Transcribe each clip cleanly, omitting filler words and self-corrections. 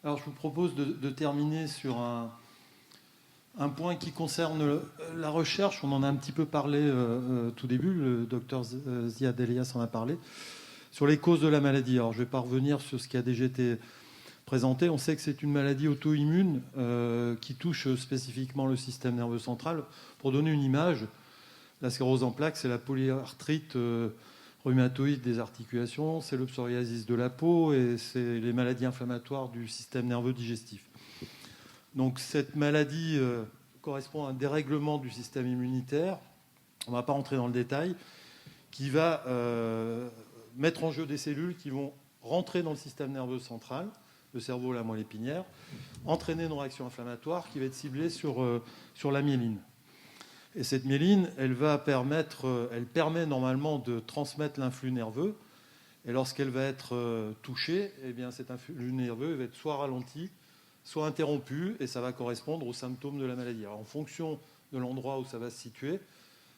Alors, je vous propose de terminer sur un point qui concerne la recherche. On en a un petit peu parlé tout début, le docteur Ziad Elias en a parlé, sur les causes de la maladie. Alors, je ne vais pas revenir sur ce qui a déjà été présenté. On sait que c'est une maladie auto-immune qui touche spécifiquement le système nerveux central. Pour donner une image, la sclérose en plaques, c'est la polyarthrite rhumatoïde des articulations, c'est le psoriasis de la peau et c'est les maladies inflammatoires du système nerveux digestif. Donc cette maladie correspond à un dérèglement du système immunitaire, on ne va pas rentrer dans le détail, qui va mettre en jeu des cellules qui vont rentrer dans le système nerveux central, le cerveau, la moelle épinière, entraîner une réaction inflammatoire qui va être ciblée sur la myéline. Et cette myéline, elle permet normalement de transmettre l'influx nerveux. Et lorsqu'elle va être touchée, eh bien cet influx nerveux va être soit ralenti, soit interrompu, et ça va correspondre aux symptômes de la maladie. Alors, en fonction de l'endroit où ça va se situer,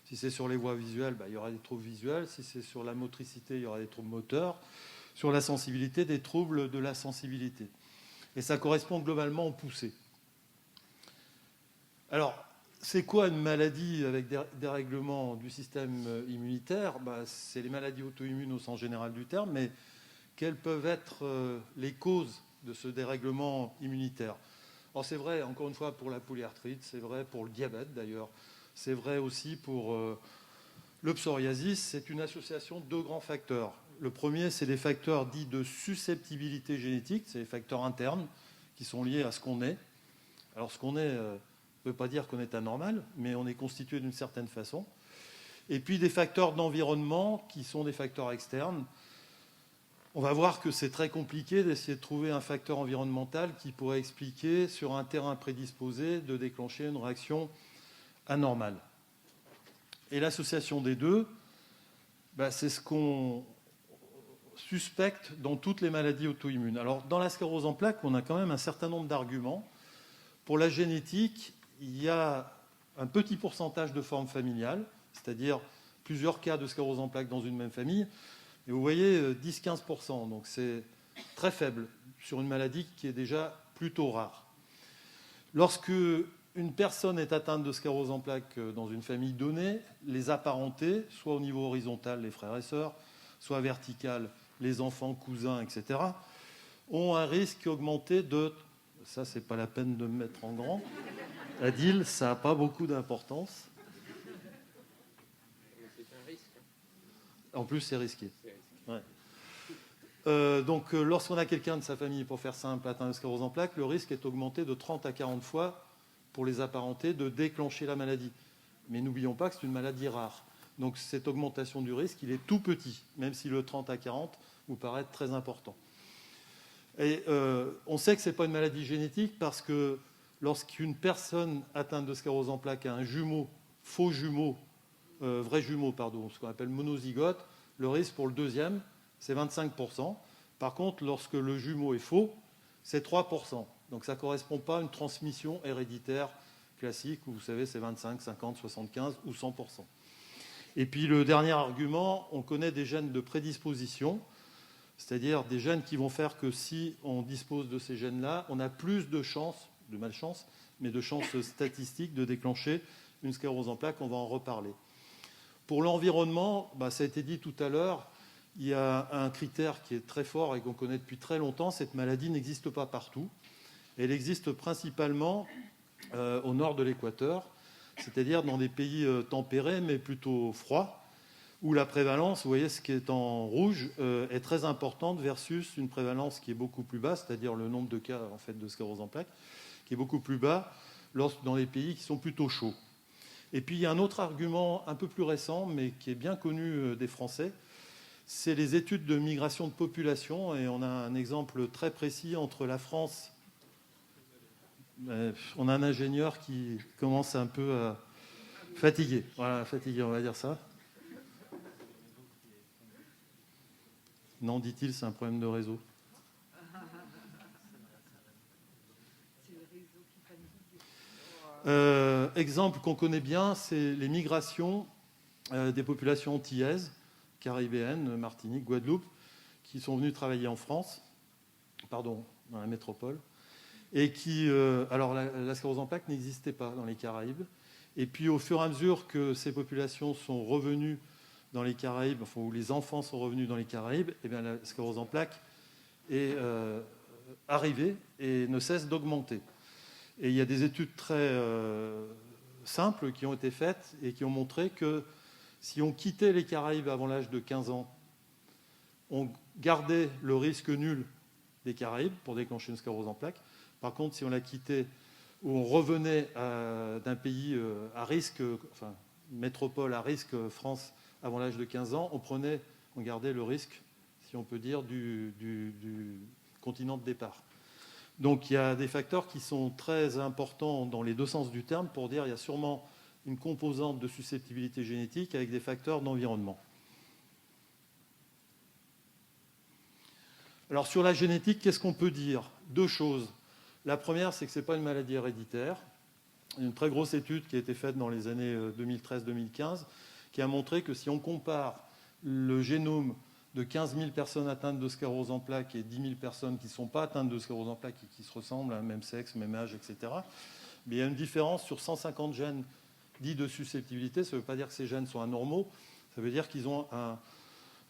si c'est sur les voies visuelles, il y aura des troubles visuels. Si c'est sur la motricité, il y aura des troubles moteurs. Sur la sensibilité, des troubles de la sensibilité. Et ça correspond globalement aux poussées. Alors, c'est quoi une maladie avec des dérèglements du système immunitaire ? C'est les maladies auto-immunes au sens général du terme, mais quelles peuvent être les causes de ce dérèglement immunitaire ? Alors c'est vrai, encore une fois, pour la polyarthrite, c'est vrai pour le diabète d'ailleurs, c'est vrai aussi pour le psoriasis. C'est une association de deux grands facteurs. Le premier, c'est des facteurs dits de susceptibilité génétique, c'est les facteurs internes qui sont liés à ce qu'on est. Alors ce qu'on est... ne veut pas dire qu'on est anormal, mais on est constitué d'une certaine façon. Et puis des facteurs d'environnement qui sont des facteurs externes. On va voir que c'est très compliqué d'essayer de trouver un facteur environnemental qui pourrait expliquer, sur un terrain prédisposé, de déclencher une réaction anormale. Et l'association des deux, c'est ce qu'on suspecte dans toutes les maladies auto-immunes. Alors, dans la sclérose en plaques, on a quand même un certain nombre d'arguments. Pour la génétique, il y a un petit pourcentage de formes familiales, c'est-à-dire plusieurs cas de sclérose en plaques dans une même famille. Et vous voyez, 10-15%, donc c'est très faible sur une maladie qui est déjà plutôt rare. Lorsque une personne est atteinte de sclérose en plaques dans une famille donnée, les apparentés, soit au niveau horizontal, les frères et sœurs, soit vertical, les enfants, cousins, etc., ont un risque augmenté de... Ça, c'est pas la peine de me mettre en grand. Adil, ça n'a pas beaucoup d'importance. C'est un risque. En plus, c'est risqué. Ouais. Donc, lorsqu'on a quelqu'un de sa famille, pour faire simple, atteint de sclérose en plaques, le risque est augmenté de 30 à 40 fois pour les apparentés de déclencher la maladie. Mais n'oublions pas que c'est une maladie rare. Donc, cette augmentation du risque, il est tout petit, même si le 30 à 40 vous paraît très important. Et on sait que ce n'est pas une maladie génétique parce que lorsqu'une personne atteinte de sclérose en plaques a un jumeau, faux jumeau, vrai jumeau, pardon, ce qu'on appelle monozygote, le risque pour le deuxième, c'est 25%. Par contre, lorsque le jumeau est faux, c'est 3%. Donc ça ne correspond pas à une transmission héréditaire classique où vous savez c'est 25, 50, 75 ou 100%. Et puis le dernier argument, on connaît des gènes de prédisposition, c'est-à-dire des gènes qui vont faire que si on dispose de ces gènes-là, on a plus de chances, de malchance, mais de chances statistiques de déclencher une sclérose en plaques. On va en reparler. Pour l'environnement, ça a été dit tout à l'heure, il y a un critère qui est très fort et qu'on connaît depuis très longtemps. Cette maladie n'existe pas partout. Elle existe principalement au nord de l'équateur, c'est-à-dire dans des pays tempérés mais plutôt froids, où la prévalence, vous voyez ce qui est en rouge, est très importante versus une prévalence qui est beaucoup plus basse, c'est-à-dire le nombre de cas en fait, de sclérose en plaques, qui est beaucoup plus bas dans les pays qui sont plutôt chauds. Et puis il y a un autre argument un peu plus récent, mais qui est bien connu des Français, c'est les études de migration de population. Et on a un exemple très précis entre la France. On a un ingénieur qui commence un peu à fatiguer. Voilà, fatigué, on va dire ça. Non, dit-il, c'est un problème de réseau. Exemple qu'on connaît bien, c'est les migrations des populations antillaises, caribéennes, Martinique, Guadeloupe, qui sont venues travailler en France, dans la métropole. et qui... alors, la sclérose en plaques n'existait pas dans les Caraïbes. Et puis, au fur et à mesure que ces populations sont revenues dans les Caraïbes, enfin, où les enfants sont revenus dans les Caraïbes, eh bien, la sclérose en plaques est arrivée et ne cesse d'augmenter. Et il y a des études très simples qui ont été faites et qui ont montré que si on quittait les Caraïbes avant l'âge de 15 ans, on gardait le risque nul des Caraïbes pour déclencher une sclérose en plaques. Par contre, si on la quittait ou on revenait d'un pays à risque, enfin, métropole à risque, France, avant l'âge de 15 ans, on gardait le risque, si on peut dire, du continent de départ. Donc il y a des facteurs qui sont très importants dans les deux sens du terme pour dire qu'il y a sûrement une composante de susceptibilité génétique avec des facteurs d'environnement. Alors sur la génétique, qu'est-ce qu'on peut dire? Deux choses. La première, c'est que ce n'est pas une maladie héréditaire. Il y a une très grosse étude qui a été faite dans les années 2013-2015 qui a montré que si on compare le génome de 15 000 personnes atteintes de sclérose en plaques et 10 000 personnes qui ne sont pas atteintes de sclérose en plaques et qui se ressemblent, même sexe, même âge, etc., mais il y a une différence sur 150 gènes dits de susceptibilité. Ça ne veut pas dire que ces gènes sont anormaux, ça veut dire qu'ils ont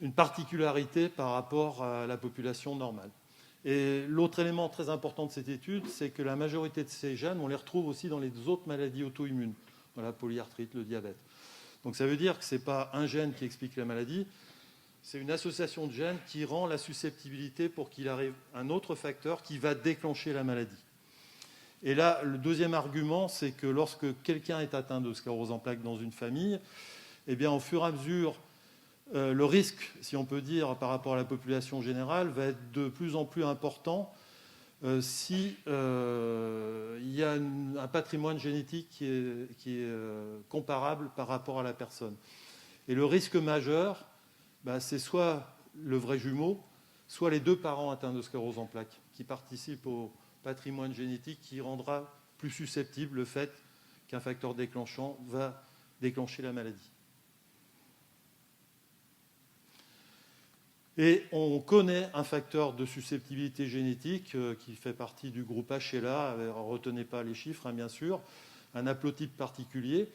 une particularité par rapport à la population normale. Et l'autre élément très important de cette étude, c'est que la majorité de ces gènes, on les retrouve aussi dans les autres maladies auto-immunes, dans la polyarthrite, le diabète. Donc ça veut dire que ce n'est pas un gène qui explique la maladie, c'est une association de gènes qui rend la susceptibilité pour qu'il arrive un autre facteur qui va déclencher la maladie. Et là, le deuxième argument, c'est que lorsque quelqu'un est atteint de sclérose en plaques dans une famille, eh bien, au fur et à mesure, le risque, si on peut dire, par rapport à la population générale, va être de plus en plus important si il y a un patrimoine génétique qui est comparable par rapport à la personne. Et le risque majeur, c'est soit le vrai jumeau, soit les deux parents atteints de sclérose en plaques, qui participent au patrimoine génétique qui rendra plus susceptible le fait qu'un facteur déclenchant va déclencher la maladie. Et on connaît un facteur de susceptibilité génétique qui fait partie du groupe HLA, retenez pas les chiffres, bien sûr, un haplotype particulier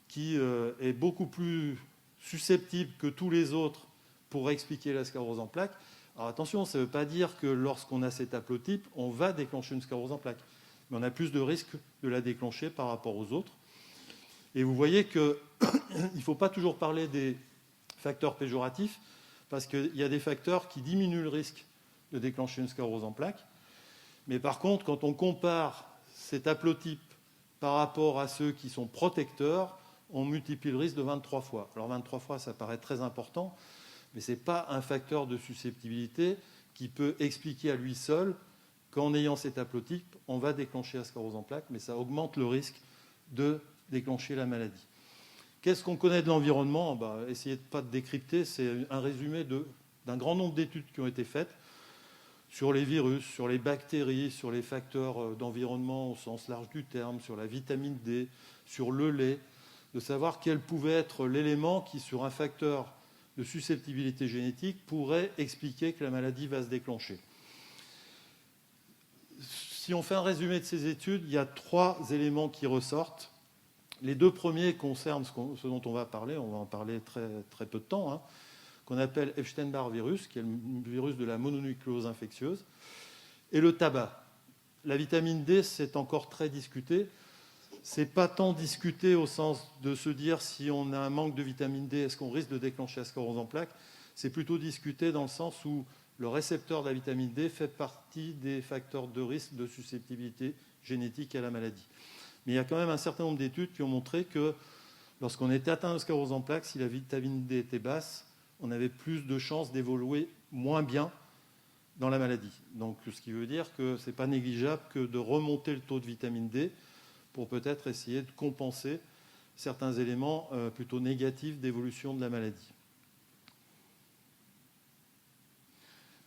qui est beaucoup plus susceptible que tous les autres pour expliquer la sclérose en plaques. Alors attention, ça ne veut pas dire que lorsqu'on a cet haplotype, on va déclencher une sclérose en plaques. Mais on a plus de risques de la déclencher par rapport aux autres. Et vous voyez qu'il ne faut pas toujours parler des facteurs péjoratifs, parce qu'il y a des facteurs qui diminuent le risque de déclencher une sclérose en plaques. Mais par contre, quand on compare cet haplotype par rapport à ceux qui sont protecteurs, on multiplie le risque de 23 fois. Alors 23 fois, ça paraît très important, mais ce n'est pas un facteur de susceptibilité qui peut expliquer à lui seul qu'en ayant cet haplotype, on va déclencher la sclérose en plaques, mais ça augmente le risque de déclencher la maladie. Qu'est-ce qu'on connaît de l'environnement? Essayez de ne pas décrypter, c'est un résumé d'un grand nombre d'études qui ont été faites sur les virus, sur les bactéries, sur les facteurs d'environnement au sens large du terme, sur la vitamine D, sur le lait, de savoir quel pouvait être l'élément qui, sur un facteur de susceptibilité génétique, pourrait expliquer que la maladie va se déclencher. Si on fait un résumé de ces études, il y a 3 éléments qui ressortent. Les 2 premiers concernent ce dont on va parler, on va en parler très, très peu de temps, qu'on appelle Epstein-Barr virus, qui est le virus de la mononucléose infectieuse, et le tabac. La vitamine D, c'est encore très discuté. Ce n'est pas tant discuté au sens de se dire si on a un manque de vitamine D, est-ce qu'on risque de déclencher la sclérose en plaques? C'est plutôt discuté dans le sens où le récepteur de la vitamine D fait partie des facteurs de risque de susceptibilité génétique à la maladie. Mais il y a quand même un certain nombre d'études qui ont montré que lorsqu'on était atteint de sclérose en plaques, si la vitamine D était basse, on avait plus de chances d'évoluer moins bien dans la maladie. Donc, ce qui veut dire que ce n'est pas négligeable que de remonter le taux de vitamine D pour peut-être essayer de compenser certains éléments plutôt négatifs d'évolution de la maladie.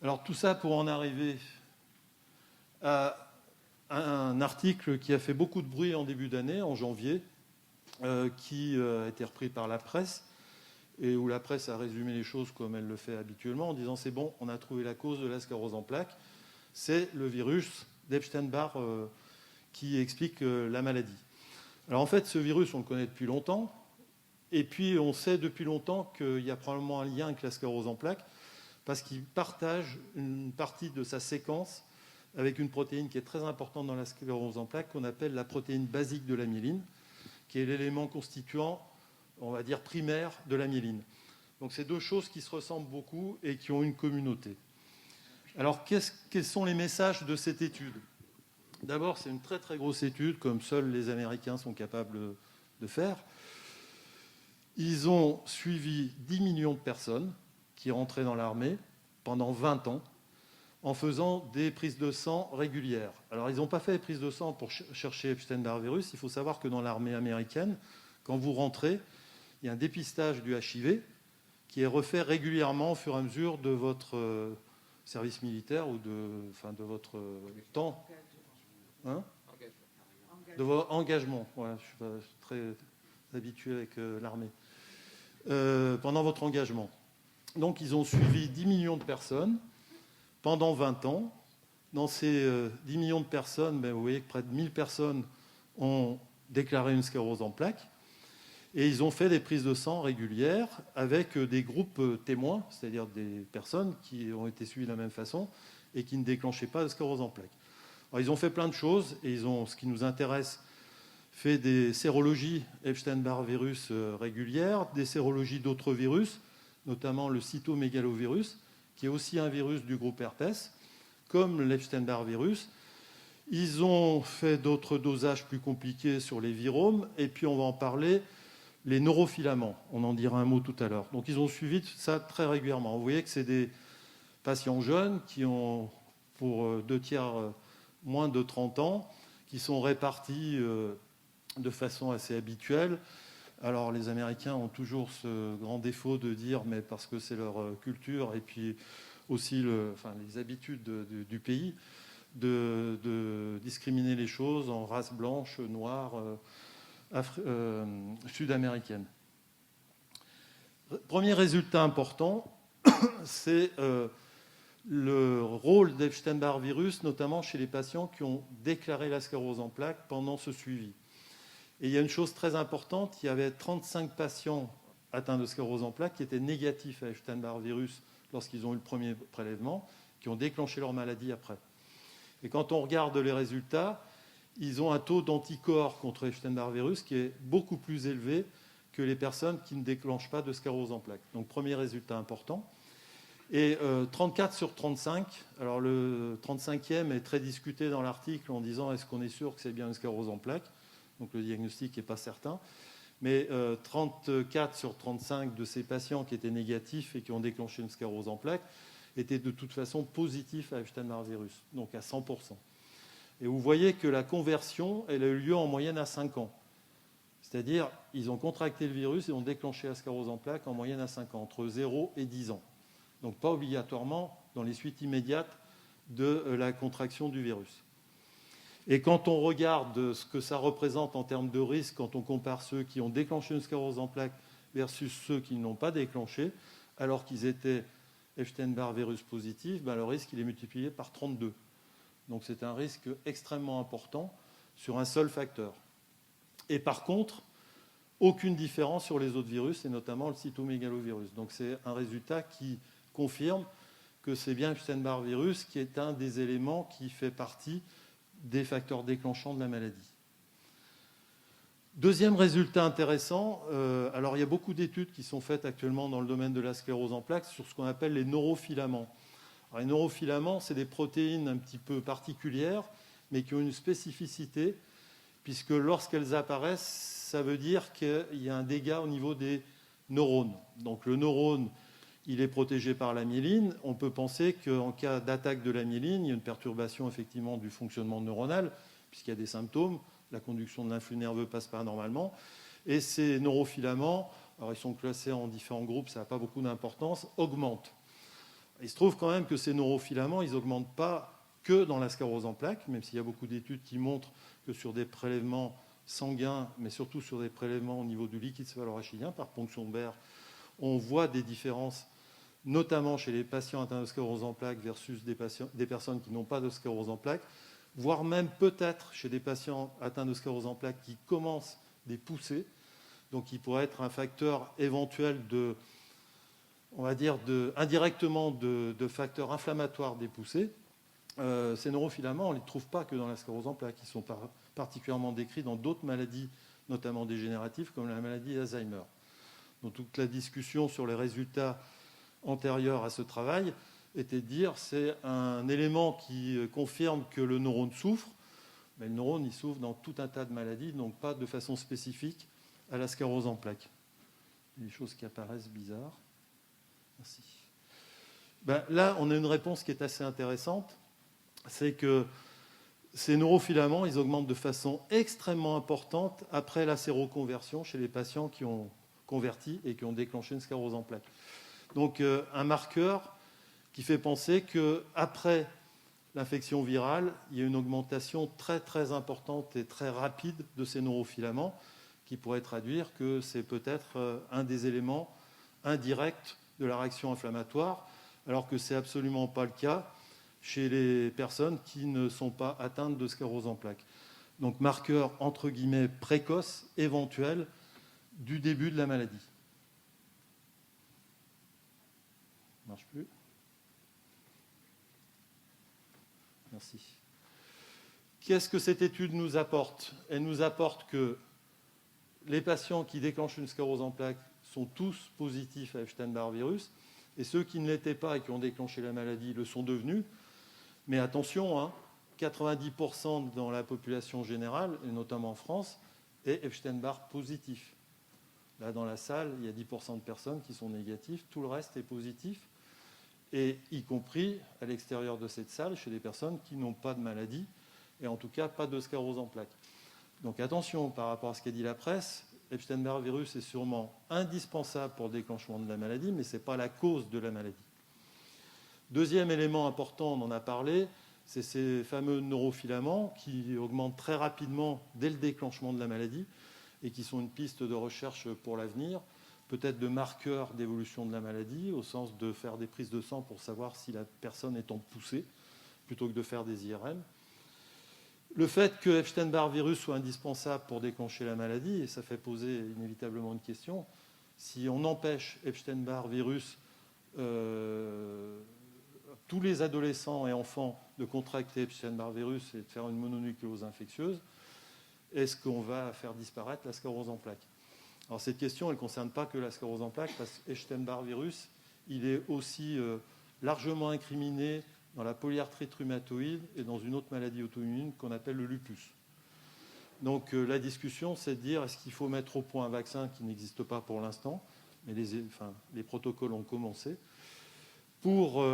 Alors, tout ça pour en arriver à un article qui a fait beaucoup de bruit en début d'année, en janvier, qui a été repris par la presse, et où la presse a résumé les choses comme elle le fait habituellement, en disant c'est bon, on a trouvé la cause de la sclérose en plaques, c'est le virus d'Epstein-Barr qui explique la maladie. Alors en fait, ce virus, on le connaît depuis longtemps. Et puis, on sait depuis longtemps qu'il y a probablement un lien avec la sclérose en plaques parce qu'il partage une partie de sa séquence avec une protéine qui est très importante dans la sclérose en plaques qu'on appelle la protéine basique de la myéline, qui est l'élément constituant, on va dire, primaire de la myéline. Donc, c'est deux choses qui se ressemblent beaucoup et qui ont une communauté. Alors, quels sont les messages de cette étude ? D'abord, c'est une très, très grosse étude, comme seuls les Américains sont capables de faire. Ils ont suivi 10 millions de personnes qui rentraient dans l'armée pendant 20 ans en faisant des prises de sang régulières. Alors, ils n'ont pas fait des prises de sang pour chercher Epstein-Barr virus. Il faut savoir que dans l'armée américaine, quand vous rentrez, il y a un dépistage du HIV qui est refait régulièrement au fur et à mesure de votre service militaire ou de votre temps. Hein ? De votre engagement. Voilà, je ne suis pas très habitué avec l'armée. Pendant votre engagement. Donc, ils ont suivi 10 millions de personnes pendant 20 ans. Dans ces 10 millions de personnes, vous voyez que près de 1000 personnes ont déclaré une sclérose en plaques. Et ils ont fait des prises de sang régulières avec des groupes témoins, c'est-à-dire des personnes qui ont été suivies de la même façon et qui ne déclenchaient pas de sclérose en plaques. Alors, ils ont fait plein de choses et ils ont, ce qui nous intéresse, fait des sérologies Epstein-Barr virus régulières, des sérologies d'autres virus, notamment le cytomégalovirus, qui est aussi un virus du groupe herpès, comme l'Epstein-Barr virus. Ils ont fait d'autres dosages plus compliqués sur les viromes, et puis on va en parler, les neurofilaments. On en dira un mot tout à l'heure. Donc ils ont suivi ça très régulièrement. Vous voyez que c'est des patients jeunes qui ont, pour 2/3 moins de 30 ans, qui sont répartis de façon assez habituelle. Alors les Américains ont toujours ce grand défaut de dire, mais parce que c'est leur culture et puis aussi les habitudes du pays, de discriminer les choses en race blanche, noire, sud-américaine. Premier résultat important, c'est le rôle d'Epstein-Barr virus, notamment chez les patients qui ont déclaré la sclérose en plaques pendant ce suivi. Et il y a une chose très importante, il y avait 35 patients atteints de sclérose en plaques qui étaient négatifs à Epstein-Barr virus lorsqu'ils ont eu le premier prélèvement, qui ont déclenché leur maladie après. Et quand on regarde les résultats, ils ont un taux d'anticorps contre Epstein-Barr virus qui est beaucoup plus élevé que les personnes qui ne déclenchent pas de sclérose en plaques. Donc, premier résultat important. Et 34 sur 35, alors le 35e est très discuté dans l'article en disant est-ce qu'on est sûr que c'est bien une sclérose en plaques ? Donc le diagnostic n'est pas certain. Mais 34 sur 35 de ces patients qui étaient négatifs et qui ont déclenché une sclérose en plaques étaient de toute façon positifs à Epstein-Barr virus, donc à 100%. Et vous voyez que la conversion, elle a eu lieu en moyenne à 5 ans. C'est-à-dire, ils ont contracté le virus et ont déclenché la sclérose en plaques en moyenne à 5 ans, entre 0 et 10 ans. Donc pas obligatoirement dans les suites immédiates de la contraction du virus. Et quand on regarde ce que ça représente en termes de risque, quand on compare ceux qui ont déclenché une sclérose en plaques versus ceux qui ne l'ont pas déclenché, alors qu'ils étaient Epstein-Barr virus positifs, le risque il est multiplié par 32. Donc c'est un risque extrêmement important sur un seul facteur. Et par contre, aucune différence sur les autres virus, et notamment le cytomégalovirus. Donc c'est un résultat qui confirme que c'est bien Epstein-Barr virus qui est un des éléments qui fait partie des facteurs déclenchants de la maladie. Deuxième résultat intéressant, alors il y a beaucoup d'études qui sont faites actuellement dans le domaine de la sclérose en plaques sur ce qu'on appelle les neurofilaments. Alors, les neurofilaments, c'est des protéines un petit peu particulières, mais qui ont une spécificité, puisque lorsqu'elles apparaissent, ça veut dire qu'il y a un dégât au niveau des neurones. Donc le neurone, il est protégé par la myéline. On peut penser qu'en cas d'attaque de la myéline, il y a une perturbation effectivement du fonctionnement neuronal, puisqu'il y a des symptômes. La conduction de l'influx nerveux passe pas normalement. Et ces neurofilaments, alors ils sont classés en différents groupes, ça n'a pas beaucoup d'importance, augmentent. Il se trouve quand même que ces neurofilaments, ils n'augmentent pas que dans la sclérose en plaques, même s'il y a beaucoup d'études qui montrent que sur des prélèvements sanguins, mais surtout sur des prélèvements au niveau du liquide céphalorachidien, par ponction de Baire, on voit des différences, notamment chez les patients atteints de sclérose en plaques versus des personnes qui n'ont pas de sclérose en plaques. voire même peut-être chez des patients atteints de sclérose en plaques qui commencent des poussées. Donc il pourrait être un facteur éventuel indirectement de facteurs inflammatoires des poussées. Ces neurofilaments, on ne les trouve pas que dans la sclérose en plaques. Ils sont particulièrement décrits dans d'autres maladies, notamment dégénératives, comme la maladie d'Alzheimer. Donc toute la discussion sur les résultats antérieurs à ce travail était de dire c'est un élément qui confirme que le neurone souffre, mais le neurone il souffre dans tout un tas de maladies, donc pas de façon spécifique à la sclérose en plaques. Des choses qui apparaissent bizarres. Merci. Là, on a une réponse qui est assez intéressante. C'est que ces neurofilaments, ils augmentent de façon extrêmement importante après la séroconversion chez les patients qui ont converti et qui ont déclenché une sclérose en plaques. Donc, un marqueur qui fait penser qu'après l'infection virale, il y a une augmentation très, très importante et très rapide de ces neurofilaments qui pourrait traduire que c'est peut-être un des éléments indirects de la réaction inflammatoire, alors que ce n'est absolument pas le cas chez les personnes qui ne sont pas atteintes de sclérose en plaques. Donc, marqueur, entre guillemets, précoce, éventuel, du début de la maladie. Ça ne marche plus. Merci. Qu'est-ce que cette étude nous apporte? Elle nous apporte que les patients qui déclenchent une sclérose en plaques sont tous positifs à Epstein-Barr virus, et ceux qui ne l'étaient pas et qui ont déclenché la maladie le sont devenus. Mais attention, 90% dans la population générale, et notamment en France, est Epstein-Barr positif. Là, dans la salle, il y a 10% de personnes qui sont négatives, tout le reste est positif, et y compris à l'extérieur de cette salle, chez des personnes qui n'ont pas de maladie, et en tout cas pas de sclérose en plaques. Donc attention par rapport à ce qu'a dit la presse, Epstein-Barr virus est sûrement indispensable pour le déclenchement de la maladie, mais ce n'est pas la cause de la maladie. Deuxième élément important, on en a parlé, c'est ces fameux neurofilaments qui augmentent très rapidement dès le déclenchement de la maladie et qui sont une piste de recherche pour l'avenir, peut-être de marqueurs d'évolution de la maladie, au sens de faire des prises de sang pour savoir si la personne est en poussée, plutôt que de faire des IRM. Le fait que Epstein-Barr virus soit indispensable pour déclencher la maladie, et ça fait poser inévitablement une question, si on empêche Epstein-Barr virus, tous les adolescents et enfants de contracter Epstein-Barr virus et de faire une mononucléose infectieuse, est-ce qu'on va faire disparaître la sclérose en plaques? Alors cette question, elle ne concerne pas que la sclérose en plaques, parce que Epstein-Barr virus, il est aussi largement incriminé dans la polyarthrite rhumatoïde et dans une autre maladie auto-immune qu'on appelle le lupus. Donc la discussion, c'est de dire est-ce qu'il faut mettre au point un vaccin qui n'existe pas pour l'instant, mais les protocoles ont commencé, pour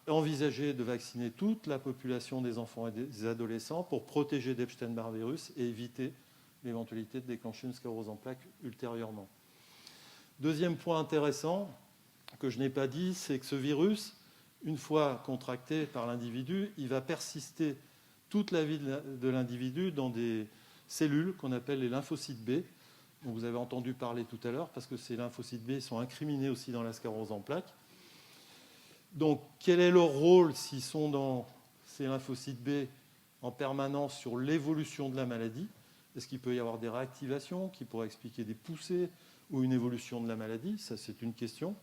envisager de vacciner toute la population des enfants et des adolescents pour protéger d'Epstein-Barr virus et éviter l'éventualité de déclencher une sclérose en plaques ultérieurement. Deuxième point intéressant que je n'ai pas dit, c'est que ce virus, une fois contracté par l'individu, il va persister toute la vie de l'individu dans des cellules qu'on appelle les lymphocytes B, dont vous avez entendu parler tout à l'heure, parce que ces lymphocytes B sont incriminés aussi dans la sclérose en plaques. Donc, quel est leur rôle s'ils sont dans ces lymphocytes B en permanence sur l'évolution de la maladie? Est-ce qu'il peut y avoir des réactivations qui pourraient expliquer des poussées ou une évolution de la maladie? Ça, c'est une question.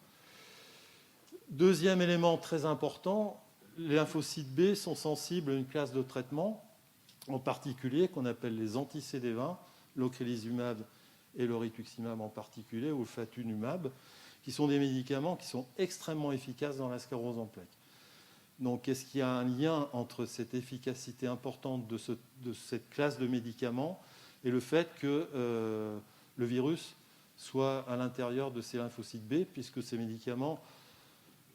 Deuxième élément très important, les lymphocytes B sont sensibles à une classe de traitement, en particulier qu'on appelle les anti-CD20, l'ocrelizumab et le rituximab en particulier, ou le fatunumab, qui sont des médicaments qui sont extrêmement efficaces dans la sclérose en plaques. Donc, est-ce qu'il y a un lien entre cette efficacité importante de cette classe de médicaments et le fait que le virus soit à l'intérieur de ces lymphocytes B, puisque ces médicaments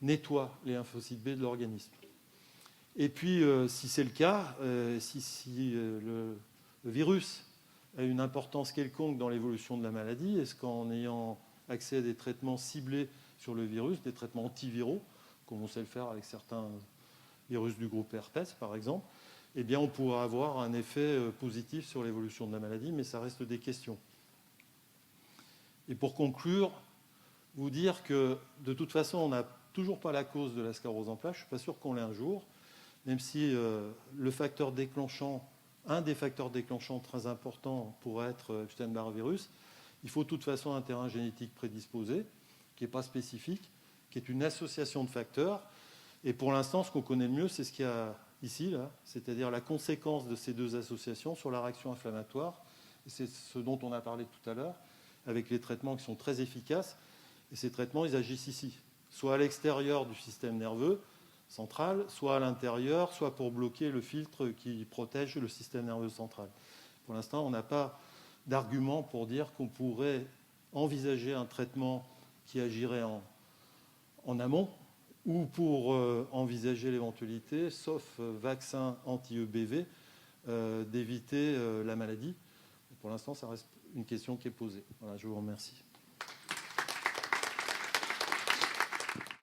nettoient les lymphocytes B de l'organisme? Et puis, si c'est le cas, si le virus a une importance quelconque dans l'évolution de la maladie, est-ce qu'en ayant accès à des traitements ciblés sur le virus, des traitements antiviraux, comme on sait le faire avec certains virus du groupe herpès, par exemple, eh bien, on pourra avoir un effet positif sur l'évolution de la maladie, mais ça reste des questions. Et pour conclure, vous dire que, de toute façon, on n'a toujours pas la cause de la sclérose en plaques, je ne suis pas sûr qu'on l'ait un jour, même si le facteur déclenchant, un des facteurs déclenchants très importants pourrait être Epstein-Barr virus, il faut de toute façon un terrain génétique prédisposé, qui n'est pas spécifique, qui est une association de facteurs. Et pour l'instant, ce qu'on connaît le mieux, c'est ce qu'il y a ici, là, c'est-à-dire la conséquence de ces deux associations sur la réaction inflammatoire. Et c'est ce dont on a parlé tout à l'heure, avec les traitements qui sont très efficaces. Et ces traitements, ils agissent ici, soit à l'extérieur du système nerveux central, soit à l'intérieur, soit pour bloquer le filtre qui protège le système nerveux central. Pour l'instant, on n'a pas d'argument pour dire qu'on pourrait envisager un traitement qui agirait en amont, ou pour envisager l'éventualité, sauf vaccin anti-EBV, d'éviter la maladie. Pour l'instant, ça reste une question qui est posée. Voilà, je vous remercie.